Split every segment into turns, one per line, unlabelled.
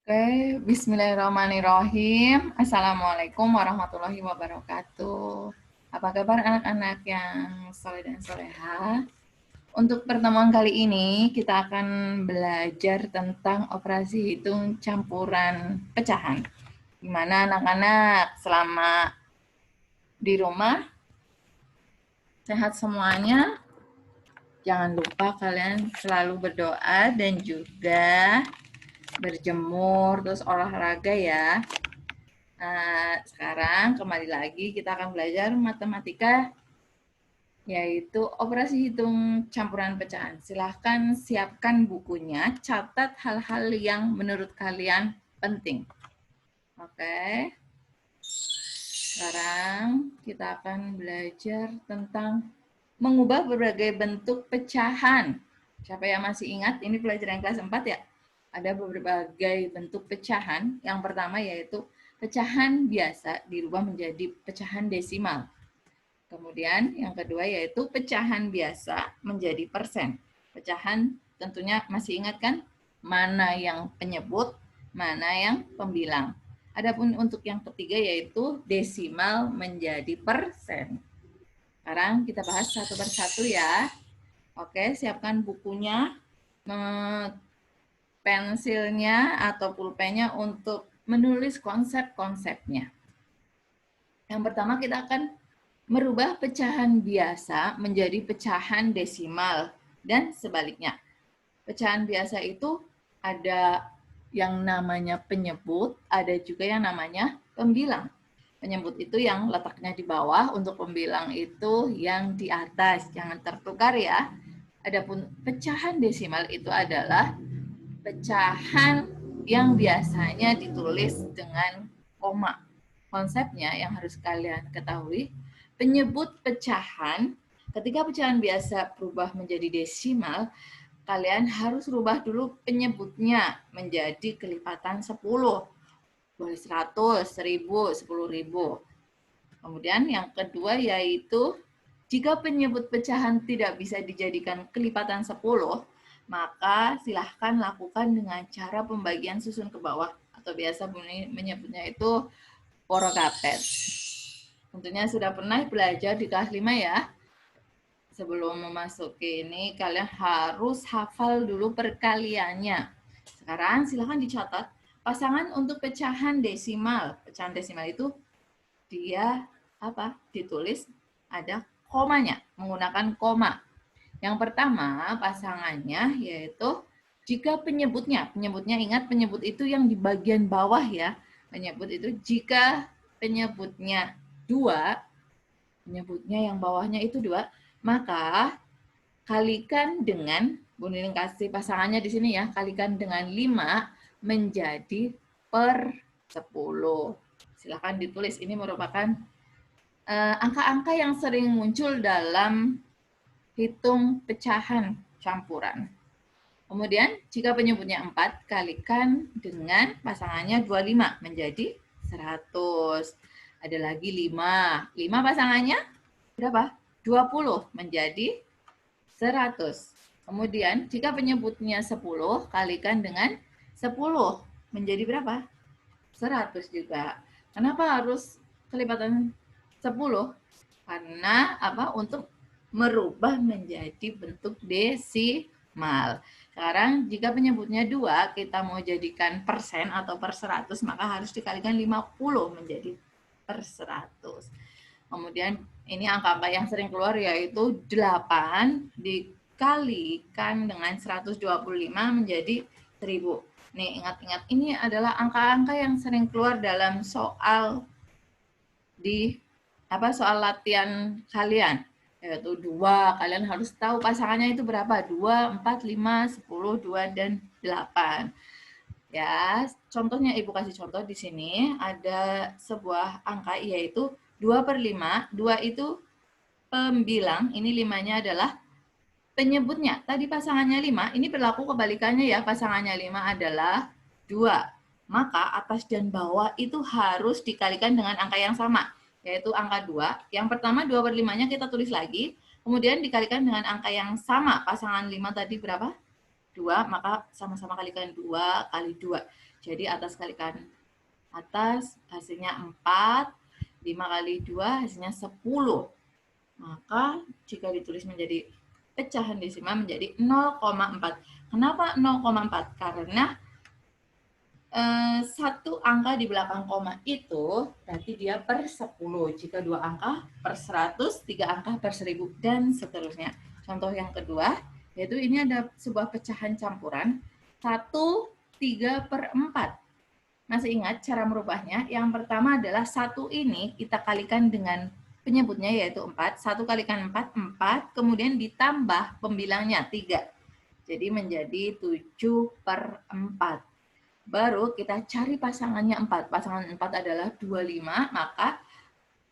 Oke, bismillahirrahmanirrahim. Assalamualaikum warahmatullahi wabarakatuh. Apa kabar anak-anak yang soleh dan soleha? Untuk pertemuan kali ini, kita akan belajar tentang operasi hitung campuran pecahan. Gimana anak-anak selama di rumah? Sehat semuanya? Jangan lupa kalian selalu berdoa dan juga berjemur, terus olahraga ya. Nah, sekarang kembali lagi kita akan belajar matematika, yaitu operasi hitung campuran pecahan. Silahkan siapkan bukunya, catat hal-hal yang menurut kalian penting. Oke, sekarang kita akan belajar tentang mengubah berbagai bentuk pecahan. Siapa yang masih ingat, ini pelajaran kelas 4 ya? Ada berbagai bentuk pecahan. Yang pertama yaitu pecahan biasa dirubah menjadi pecahan desimal. Kemudian yang kedua yaitu pecahan biasa menjadi persen. Pecahan tentunya masih ingat kan? Mana yang penyebut, mana yang pembilang. Adapun untuk yang ketiga yaitu desimal menjadi persen. Sekarang kita bahas satu persatu ya. Oke, siapkan bukunya, pensilnya atau pulpennya untuk menulis konsep-konsepnya. Yang pertama kita akan merubah pecahan biasa menjadi pecahan desimal dan sebaliknya. Pecahan biasa itu ada yang namanya penyebut, ada juga yang namanya pembilang. Penyebut itu yang letaknya di bawah, untuk pembilang itu yang di atas, jangan tertukar ya. Adapun pecahan desimal itu adalah pecahan yang biasanya ditulis dengan koma. Konsepnya yang harus kalian ketahui, penyebut pecahan, ketika pecahan biasa berubah menjadi desimal, kalian harus rubah dulu penyebutnya menjadi kelipatan 10. Boleh 100, 1000, 10.000. Kemudian yang kedua yaitu jika penyebut pecahan tidak bisa dijadikan kelipatan 10, maka silahkan lakukan dengan cara pembagian susun ke bawah, atau biasa menyebutnya itu porokapet. Tentunya sudah pernah belajar di kelas 5 ya. Sebelum memasuki ini, kalian harus hafal dulu perkaliannya. Sekarang silahkan dicatat pasangan untuk pecahan desimal. Pecahan desimal itu dia ditulis ada komanya, menggunakan koma. Yang pertama pasangannya yaitu jika penyebutnya ingat penyebut itu yang di bagian bawah ya. Penyebut itu jika penyebutnya 2, penyebutnya yang bawahnya itu 2, maka kalikan dengan, Bu Nining kasih pasangannya di sini ya, kalikan dengan 5 menjadi per 10. Silakan ditulis, ini merupakan angka-angka yang sering muncul dalam hitung pecahan campuran. Kemudian jika penyebutnya 4, kalikan dengan pasangannya 25 menjadi 100. Ada lagi 5. 5 pasangannya berapa? 20 menjadi 100. Kemudian jika penyebutnya 10, kalikan dengan 10 menjadi berapa? 100 juga. Kenapa harus kelipatan 10? Karena untuk merubah menjadi bentuk desimal. Sekarang jika penyebutnya 2, kita mau jadikan persen atau per 100, maka harus dikalikan 50 menjadi per 100. Kemudian ini angka-angka yang sering keluar yaitu 8 dikalikan dengan 125 menjadi 1000. Nih, ingat-ingat, ini adalah angka-angka yang sering keluar dalam soal di soal latihan kalian, yaitu 2. Kalian harus tahu pasangannya itu berapa? 2, 4, 5, 10, 2, dan 8. Ya, contohnya Ibu kasih contoh di sini, ada sebuah angka yaitu 2/5. 2 itu pembilang, ini 5-nya adalah penyebutnya. Tadi pasangannya 5, ini berlaku kebalikannya ya, pasangannya 5 adalah 2. Maka atas dan bawah itu harus dikalikan dengan angka yang sama, yaitu angka 2. Yang pertama 2/5-nya kita tulis lagi, kemudian dikalikan dengan angka yang sama. Pasangan 5 tadi berapa? 2, maka sama-sama kalikan 2 kali 2. Jadi atas kalikan atas hasilnya 4, 5 kali 2 hasilnya 10. Maka jika ditulis menjadi pecahan desimal menjadi 0,4. Kenapa 0,4? Karena satu angka di belakang koma itu berarti dia per 10. Jika 2 angka per 100, 3 angka per 1000, dan seterusnya. Contoh yang kedua, yaitu ini ada sebuah pecahan campuran 1, 3 per 4. Masih ingat cara merubahnya? Yang pertama adalah 1 ini kita kalikan dengan penyebutnya yaitu 4. 1 kalikan 4, 4. Kemudian ditambah pembilangnya 3. Jadi menjadi 7 per 4. Baru kita cari pasangannya 4. Pasangan 4 adalah 25, maka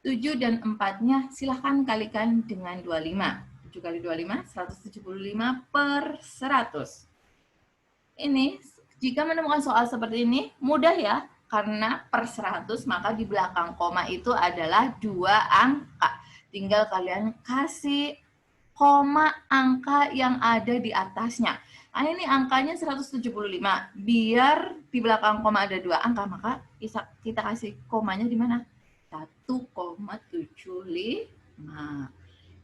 7 dan 4-nya silahkan kalikan dengan 25. 7 kali 25, 175 per 100. Ini, jika menemukan soal seperti ini, mudah ya. Karena per 100, maka di belakang koma itu adalah 2 angka. Tinggal kalian kasih koma angka yang ada di atasnya. Nah, ini angkanya 175. Biar di belakang koma ada 2 angka, maka kita kasih komanya di mana? 1,75.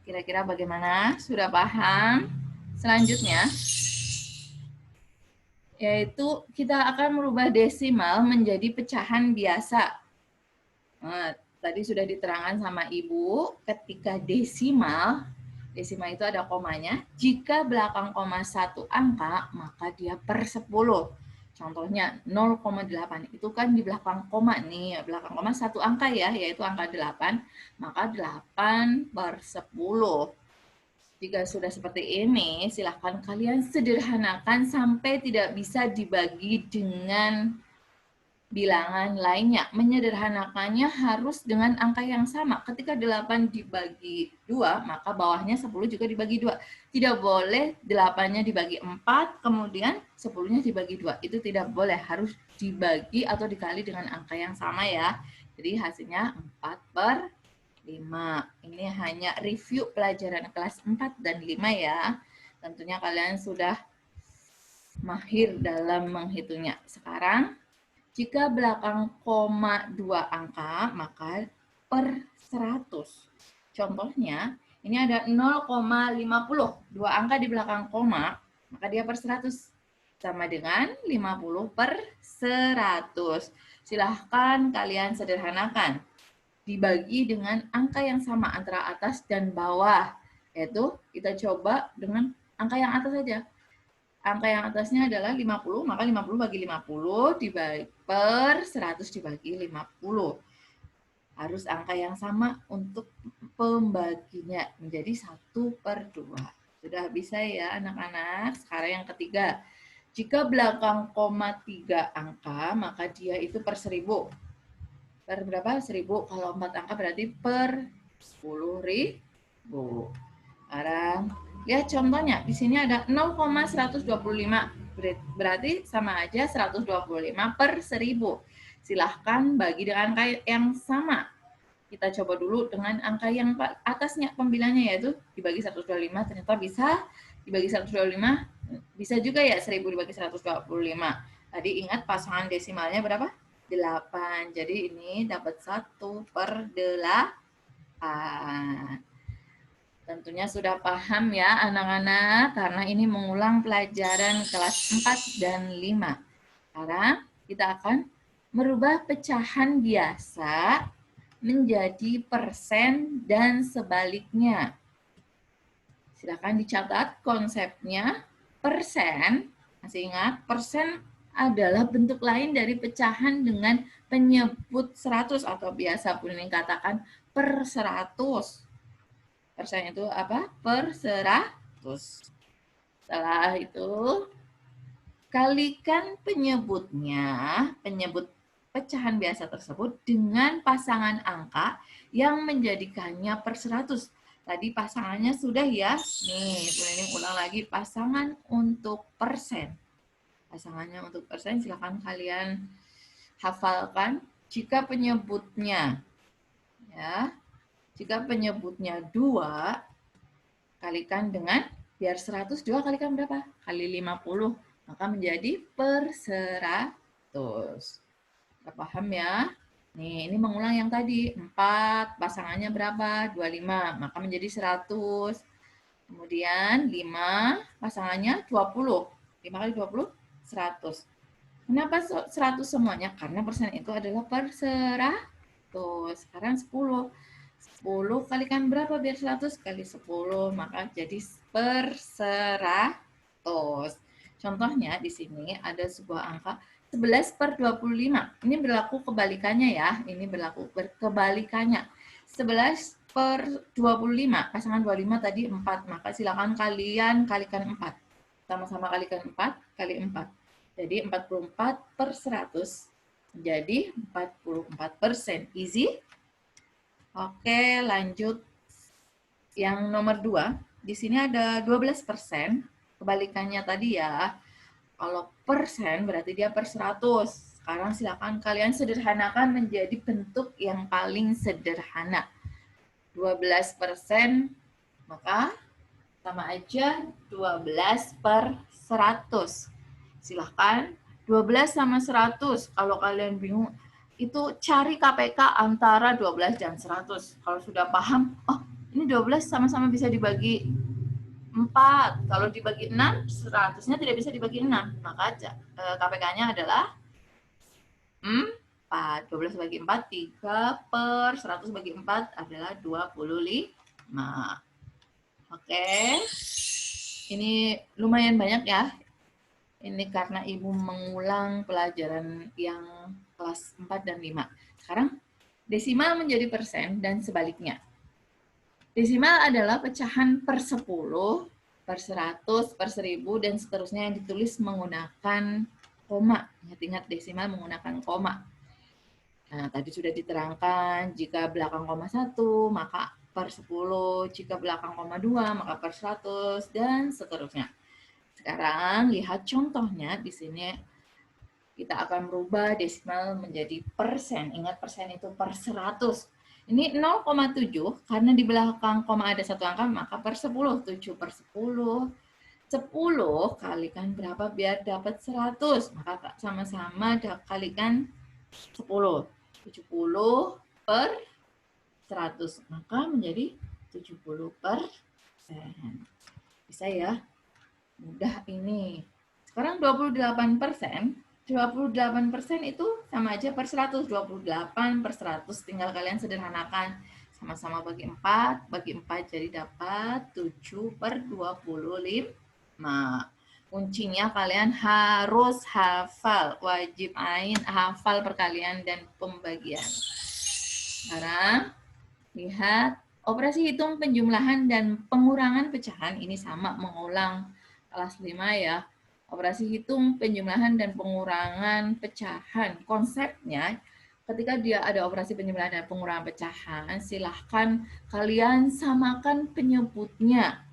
Kira-kira bagaimana? Sudah paham? Selanjutnya, yaitu kita akan merubah desimal menjadi pecahan biasa. Nah, tadi sudah diterangkan sama Ibu, ketika desimal itu ada komanya. Jika belakang koma 1 angka, maka dia per 10. Contohnya 0,8. Itu kan di belakang koma nih. Belakang koma 1 angka ya, yaitu angka 8. Maka 8 per 10. Jika sudah seperti ini, silahkan kalian sederhanakan sampai tidak bisa dibagi dengan bilangan lainnya. Menyederhanakannya harus dengan angka yang sama. Ketika 8 dibagi 2, maka bawahnya 10 juga dibagi 2. Tidak boleh 8-nya dibagi 4, kemudian 10-nya dibagi 2. Itu tidak boleh, harus dibagi atau dikali dengan angka yang sama ya. Jadi hasilnya 4 per 5. Ini hanya review pelajaran kelas 4 dan 5 ya. Tentunya kalian sudah mahir dalam menghitungnya. Sekarang, jika belakang koma 2 angka, maka per 100. Contohnya, ini ada 0,50. 2 angka di belakang koma, maka dia per 100. Sama dengan 50 per 100. Silahkan kalian sederhanakan. Dibagi dengan angka yang sama antara atas dan bawah. Yaitu kita coba dengan angka yang atas saja. Angka yang atasnya adalah 50, maka 50 bagi 50 dibagi per 100 dibagi 50. Harus angka yang sama untuk pembaginya menjadi 1 per 2. Sudah bisa ya anak-anak? Sekarang yang ketiga. Jika belakang koma 3 angka, maka dia itu per 1000. Per berapa? 1000. Kalau 4 angka berarti per 10.000. Sekarang lihat contohnya. Di sini ada 0,125. Berarti sama aja 125 per 1000. Silahkan bagi dengan angka yang sama. Kita coba dulu dengan angka yang atasnya pembilangnya, yaitu dibagi 125. Ternyata bisa dibagi 125. Bisa juga ya 1000 dibagi 125. Tadi ingat pasangan desimalnya berapa? 8. Jadi ini dapat 1 per 8. Tentunya sudah paham ya anak-anak, karena ini mengulang pelajaran kelas 4 dan 5. Sekarang kita akan merubah pecahan biasa menjadi persen dan sebaliknya. Silakan dicatat konsepnya. Persen, masih ingat? Persen adalah bentuk lain dari pecahan dengan penyebut 100 atau biasa pun ini katakan per 100. Persen itu apa? Per 100. Setelah itu, kalikan penyebutnya, penyebut pecahan biasa tersebut dengan pasangan angka yang menjadikannya per 100. Tadi pasangannya sudah ya. Nih, ini ulang lagi pasangan untuk persen. Pasangannya untuk persen silakan kalian hafalkan. Jika penyebutnya ya, jika penyebutnya 2, kalikan dengan Biar 100, 2 kalikan berapa? Kali 50. Maka menjadi per 100. Kita paham ya? Nih, ini mengulang yang tadi. 4, pasangannya berapa? 25. Maka menjadi 100. Kemudian 5, pasangannya 20. 5 kali 20, 100. Kenapa 100 semuanya? Karena persen itu adalah per 100. Sekarang 10. 10 kalikan berapa biar 100? Kali 10, maka jadi per 100. Contohnya di sini ada sebuah angka 11 per 25. Ini berlaku kebalikannya ya. Ini berlaku kebalikannya. 11 per 25. Pasangan 25 tadi 4. Maka silakan kalian kalikan 4. Sama-sama kalikan 4 kali 4. Jadi 44 per 100. Jadi 44%. Easy? Oke, lanjut. Yang nomor 2. Di sini ada 12%. Kebalikannya tadi ya. Kalau persen berarti dia per 100. Sekarang silakan kalian sederhanakan menjadi bentuk yang paling sederhana. 12%, maka sama aja 12 per 100. Silahkan 12 sama 100. Kalau kalian bingung, itu cari KPK antara 12 dan 100. Kalau sudah paham, oh ini 12 sama-sama bisa dibagi 4. Kalau dibagi 6, 100-nya tidak bisa dibagi 6. Maka KPK-nya adalah 4. 12 bagi 4, 3 per 100 bagi 4 adalah 25. Oke. Ini lumayan banyak ya. Ini karena Ibu mengulang pelajaran yang kelas 4 dan 5. Sekarang desimal menjadi persen dan sebaliknya. Desimal adalah pecahan per 10, per 100, per 1000, dan seterusnya yang ditulis menggunakan koma. Ingat-ingat desimal menggunakan koma. Nah, tadi sudah diterangkan, jika belakang koma 1, maka per 10, jika belakang koma 2, maka per 100, dan seterusnya. Sekarang lihat contohnya di sini kita akan merubah desimal menjadi persen. Ingat persen itu per 100. Ini 0,7 karena di belakang koma ada satu angka maka per 10. 7 per 10. 10 kalikan berapa biar dapat 100. Maka sama-sama kalikan 10. 70 per 100. Maka menjadi 70%. Bisa ya? Mudah ini. Sekarang 28%. 28% itu sama aja per 100. 28 per 100. Tinggal kalian sederhanakan. Sama-sama bagi 4. Bagi 4 jadi dapat 7 per 25. Kuncinya kalian harus hafal. Wajib ain hafal perkalian dan pembagian. Sekarang lihat operasi hitung penjumlahan dan pengurangan pecahan. Ini sama mengulang kelas 5 ya. Operasi hitung penjumlahan dan pengurangan pecahan. Konsepnya ketika dia ada operasi penjumlahan dan pengurangan pecahan, silahkan kalian samakan penyebutnya.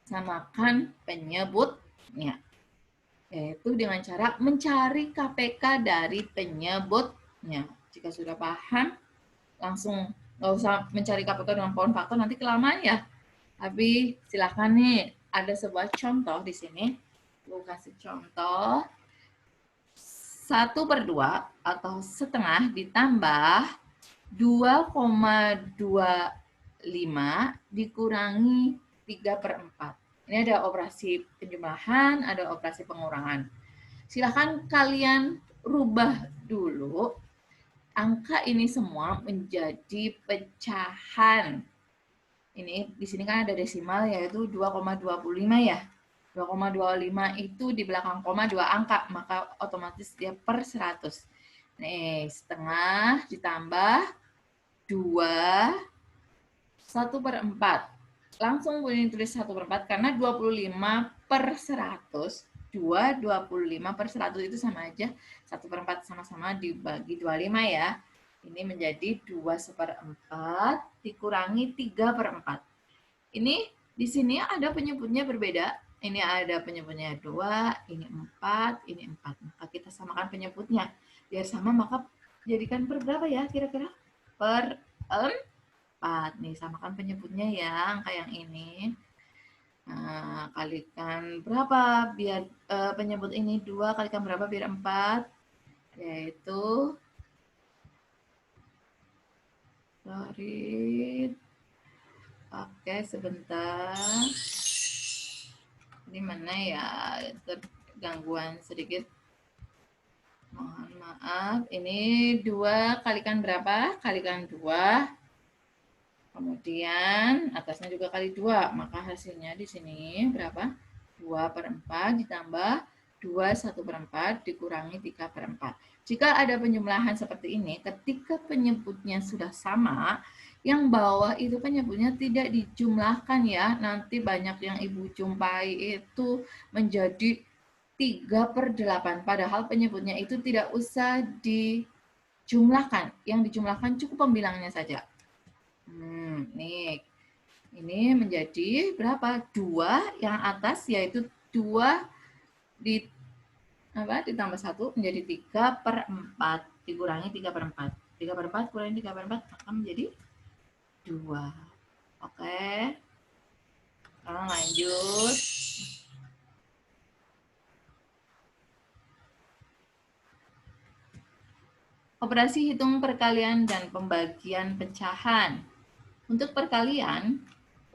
Samakan penyebutnya. Yaitu dengan cara mencari KPK dari penyebutnya. Jika sudah paham, langsung nggak usah mencari KPK dengan pohon faktor, nanti kelamaan ya. Tapi silahkan nih, ada sebuah contoh di sini. Gue kasih contoh. 1/2 atau setengah ditambah 2,25 dikurangi 3/4. Ini ada operasi penjumlahan, ada operasi pengurangan. Silahkan kalian rubah dulu angka ini semua menjadi pecahan. Ini di sini kan ada desimal yaitu 2,25 ya. 2,25 itu di belakang koma 2 angka, maka otomatis dia per 100. Nih, setengah ditambah 2, 1/4. Langsung boleh tulis 1/4 karena 25 per 100. 25 per 100 itu sama aja 1/4 sama-sama dibagi 25 ya. Ini menjadi 2/4 dikurangi 3/4. Ini di sini ada penyebutnya berbeda. Ini ada penyebutnya 2, ini 4, ini 4. Maka kita samakan penyebutnya. Biar sama maka jadikan per berapa ya kira-kira? Per 4. Nih, samakan penyebutnya ya, angka yang ini. Nah, kalikan berapa biar penyebut ini 2 kalikan berapa biar 4? Yaitu sorry. Oke, sebentar. Ini mana ya? Gangguan sedikit. Mohon maaf. Ini 2 kalikan berapa? Kalikan 2. Kemudian atasnya juga kali 2, maka hasilnya di sini berapa? 2/4 ditambah 2/1/4 dikurangi 3/4. Jika ada penjumlahan seperti ini, ketika penyebutnya sudah sama, yang bawah itu penyebutnya tidak dijumlahkan ya. Nanti banyak yang Ibu jumpai itu menjadi 3/8, padahal penyebutnya itu tidak usah dijumlahkan. Yang dijumlahkan cukup pembilangnya saja. Nih, ini menjadi berapa? 2 yang atas yaitu 2 ditambah 1 menjadi 3/4 dikurangi 3/4. 3/4 kurangi 3/4 maka menjadi 2. Oke. Sekarang lanjut. Operasi hitung perkalian dan pembagian pecahan. Untuk perkalian,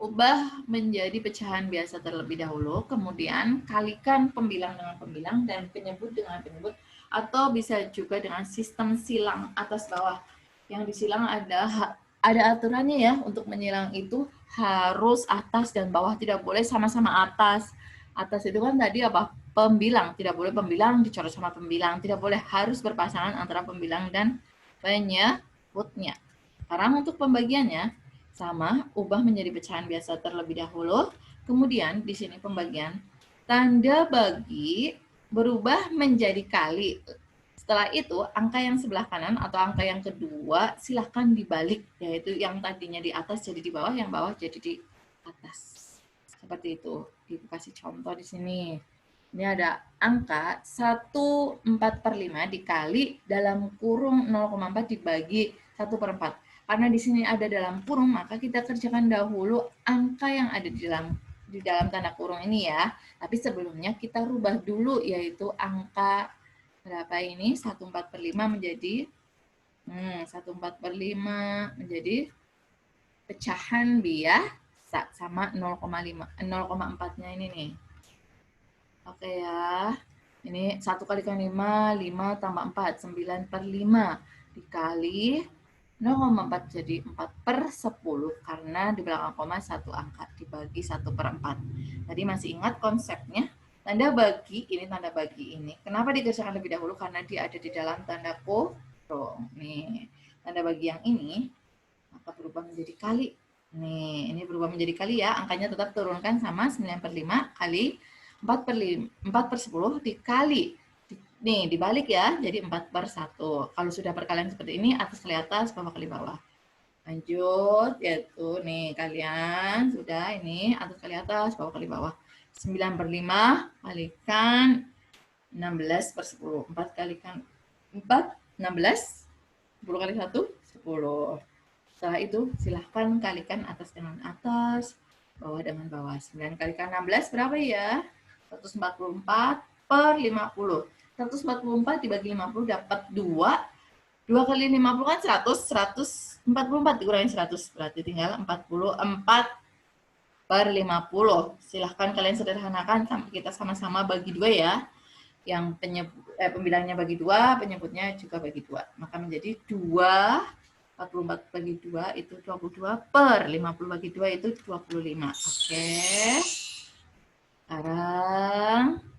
ubah menjadi pecahan biasa terlebih dahulu, kemudian kalikan pembilang dengan pembilang dan penyebut dengan penyebut, atau bisa juga dengan sistem silang atas bawah. Yang disilang ada aturannya ya, untuk menyilang itu harus atas dan bawah, tidak boleh sama-sama atas. Atas itu kan tadi apa? Pembilang, tidak boleh pembilang dicoret sama pembilang, tidak boleh, harus berpasangan antara pembilang dan penyebutnya. Sekarang untuk pembagiannya, sama, ubah menjadi pecahan biasa terlebih dahulu. Kemudian di sini pembagian, tanda bagi berubah menjadi kali. Setelah itu, angka yang sebelah kanan atau angka yang kedua silahkan dibalik, yaitu yang tadinya di atas jadi di bawah, yang bawah jadi di atas. Seperti itu. Ibu kasih contoh di sini. Ini ada angka 1/4/5 dikali dalam kurung 0,4 dibagi 1/4. Karena di sini ada dalam kurung, maka kita kerjakan dahulu angka yang ada di dalam tanda kurung ini ya. Tapi sebelumnya kita rubah dulu, yaitu angka berapa ini? 1/4/5 menjadi 1/4/5 menjadi pecahan biasa sama 0,5 0,4-nya ini nih. Oke ya. Ini 1 kalikan 5, 5 tambah 4, 9/5 dikali 0,4 jadi 4/10 karena di belakang koma 1 angka dibagi 1/4. Tadi masih ingat konsepnya? Tanda bagi, ini tanda bagi ini. Kenapa dikerjakan lebih dahulu? Karena dia ada di dalam tanda kurung. Nih, tanda bagi yang ini maka berubah menjadi kali. Nih, ini berubah menjadi kali ya. Angkanya tetap turunkan sama 9/5 kali 4/10 dikali. Nih, dibalik ya, jadi 4/1. Kalau sudah perkalian seperti ini, atas kali atas, bawah kali bawah. Lanjut, yaitu nih kalian sudah ini atas kali atas, bawah kali bawah. 9/5 kalikan 16/10. 4 kalikan 4, 16. 10 kali 1, 10. Setelah itu, silahkan kalikan atas dengan atas, bawah dengan bawah. 9 kalikan 16 berapa ya? 144/50. 144 dibagi 50 dapat 2. 2 kali 50 kan 100, 144 dikurangi 100. Berarti tinggal 44/50. Silahkan kalian sederhanakan, kita sama-sama bagi 2 ya. Yang pembilangnya bagi 2, penyebutnya juga bagi 2. Maka menjadi 2, 44 bagi 2 itu 22/50 bagi 2 itu 25. Oke. Sekarang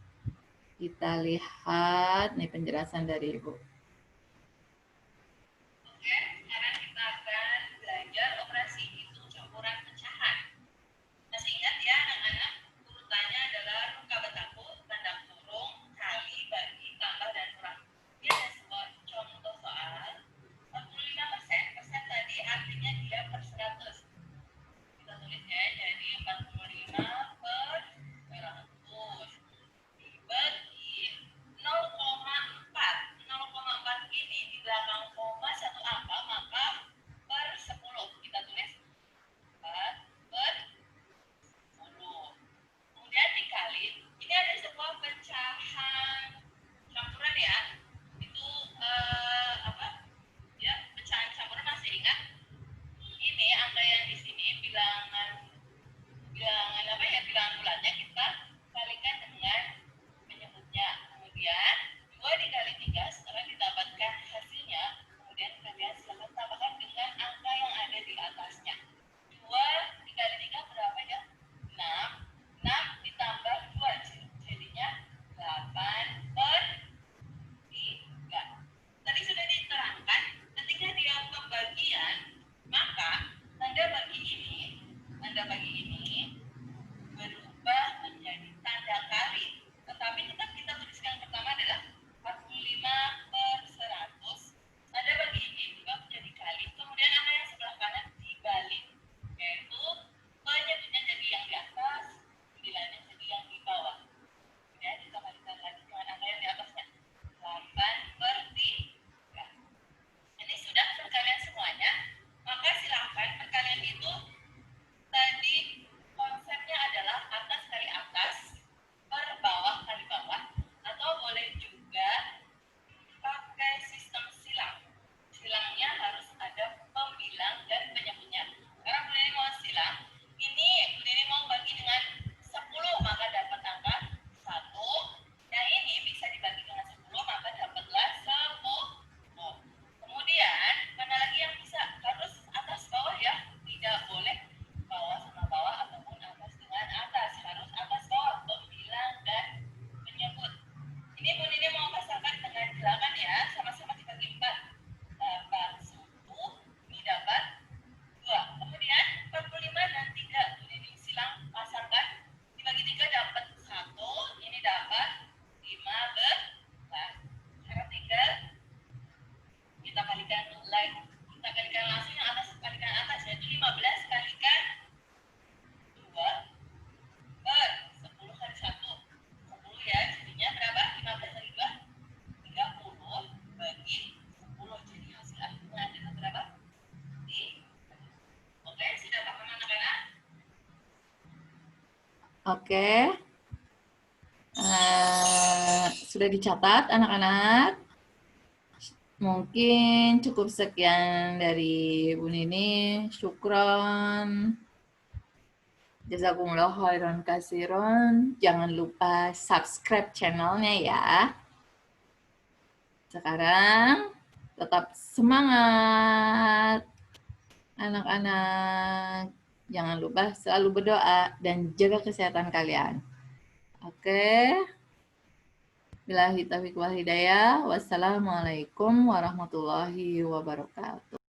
kita lihat nih penjelasan dari Ibu. Oke, sekarang kita akan belajar operasi hitung campuran pecahan. Masih ingat ya anak-anak, urutannya adalah ruka betaku, tanda kurung, kali, bagi, tambah, dan kurang. Ini ada sebuah contoh soal 45%, persen tadi artinya dia per 100. Kita tulis ya, jadi 45/100 dibagi 0,4. 0,4 ini di belakang koma 1 angka, Oke. Sudah dicatat anak-anak? Mungkin cukup sekian dari Bu Nini. Syukron. Jazakumullah khairan kasiron. Jangan lupa subscribe channelnya ya. Sekarang tetap semangat anak-anak. Jangan lupa selalu berdoa dan jaga kesehatan kalian. Oke. Billahi taufiq wal hidayah. Wassalamualaikum warahmatullahi wabarakatuh.